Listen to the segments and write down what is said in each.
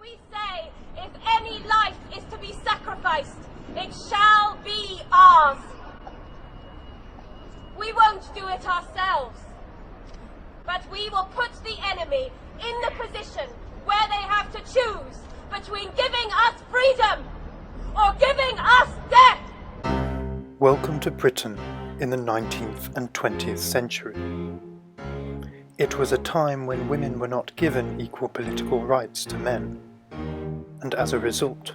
We say, if any life is to be sacrificed, it shall be ours. We won't do it ourselves, but we will put the enemy in the position where they have to choose between giving us freedom or giving us death. Welcome to Britain in the 19th and 20th century. It was a time when women were not given equal political rights to men, and as a result,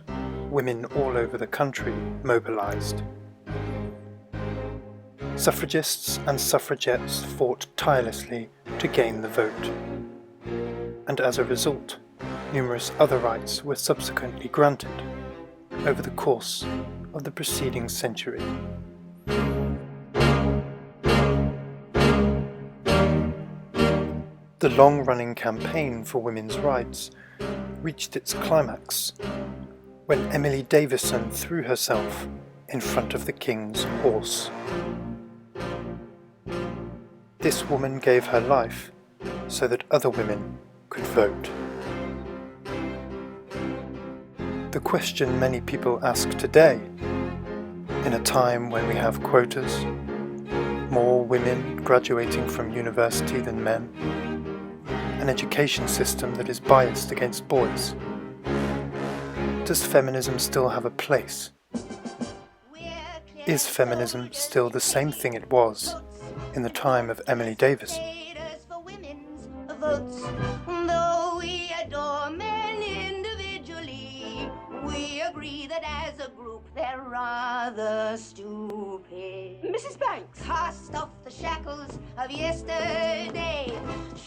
women all over the country mobilised. Suffragists and suffragettes fought tirelessly to gain the vote, and as a result, numerous other rights were subsequently granted over the course of the preceding century. The long-running campaign for women's rights reached its climax when Emily Davison threw herself in front of the King's horse. This woman gave her life so that other women could vote. The question many people ask today, in a time when we have quotas, more women graduating from university than men, an education system that is biased against boys, does feminism still have a place? Is feminism still the same thing it was in the time of Emily Davison? Though we adore men individually, we agree that as a group they're rather stupid. Mrs. Banks! Cast off the shackles of yesterday,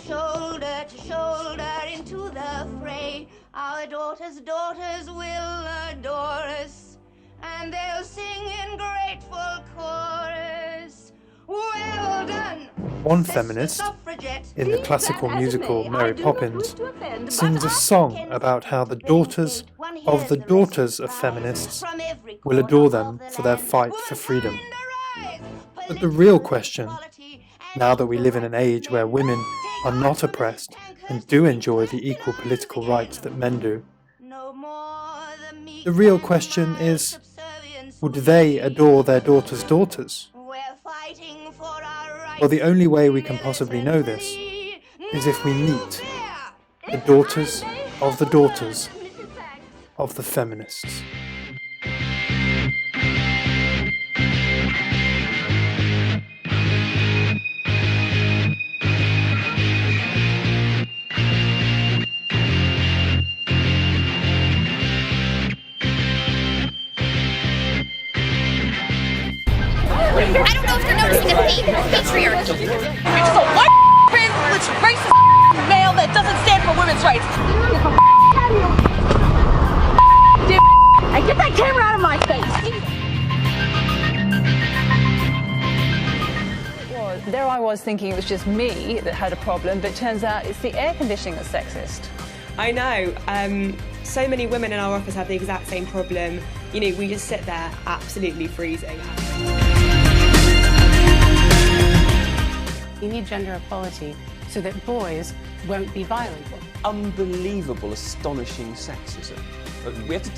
shoulder to shoulder into the fray. Our daughters' daughters will adore us, and they'll sing in grateful chorus. Well done! One feminist, in the classical musical Mary Poppins, sings a song about how the daughters of feminists will adore them for their fight for freedom. But the real question, now that we live in an age where women are not oppressed and do enjoy the equal political rights that men do, the real question is, would they adore their daughters' daughters? Well, the only way we can possibly know this is if we meet the daughters of the feminists. I don't know if you're noticing the patriarchy. It's a white privileged racist male that doesn't stand for women's rights. Get that camera out of my face. Well, there I was thinking it was just me that had a problem, but it turns out it's the air conditioning that's sexist. I know. So many women in our office have the exact same problem. You know, we just sit there absolutely freezing. You need gender equality so that boys won't be violent. Unbelievable, astonishing sexism. We have to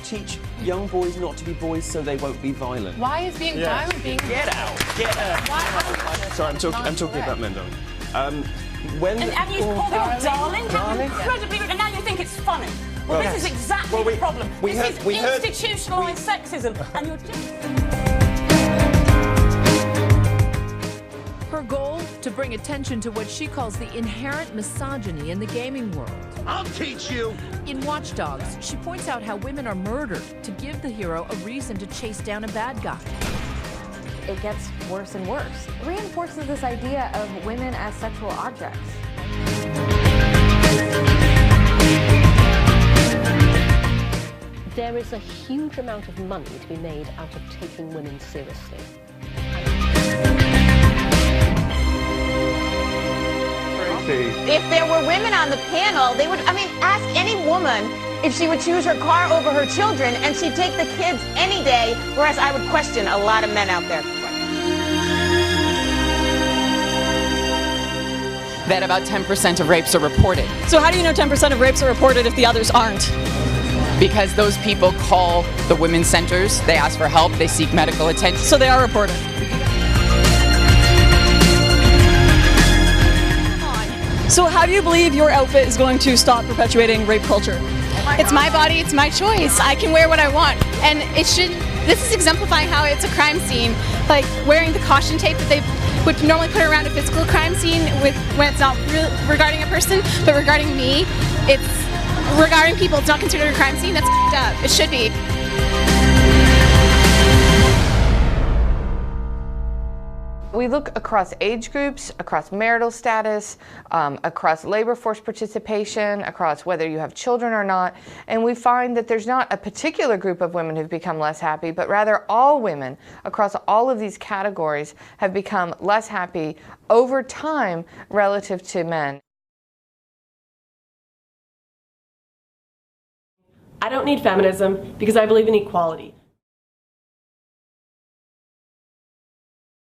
teach young boys not to be boys so they won't be violent. Why is being violent being... Get out! Get out! Sorry, I'm talking about men, darling. And you call them darling? How incredibly rude. And now you think it's funny. Well, this is exactly the problem. This is institutionalised sexism. And you're just... Her goal? To bring attention to what she calls the inherent misogyny in the gaming world. I'll teach you! In Watch Dogs, she points out how women are murdered to give the hero a reason to chase down a bad guy. It gets worse and worse. It reinforces this idea of women as sexual objects. There is a huge amount of money to be made out of taking women seriously. If there were women on the panel, they would, ask any woman if she would choose her car over her children, and she'd take the kids any day, whereas I would question a lot of men out there. that about 10% of rapes are reported. So how do you know 10% of rapes are reported if the others aren't? Because those people call the women's centers, they ask for help, they seek medical attention. So they are reported. So how do you believe your outfit is going to stop perpetuating rape culture? It's my body, it's my choice. I can wear what I want. And it should, this is exemplifying how it's a crime scene. Like wearing the caution tape that they would normally put around a physical crime scene when it's not regarding a person, but regarding me, it's regarding people, it's not considered a crime scene. That's f***ed up. It should be. We look across age groups, across marital status, across labor force participation, across whether you have children or not, and we find that there's not a particular group of women who've become less happy, but rather all women across all of these categories have become less happy over time relative to men. I don't need feminism because I believe in equality.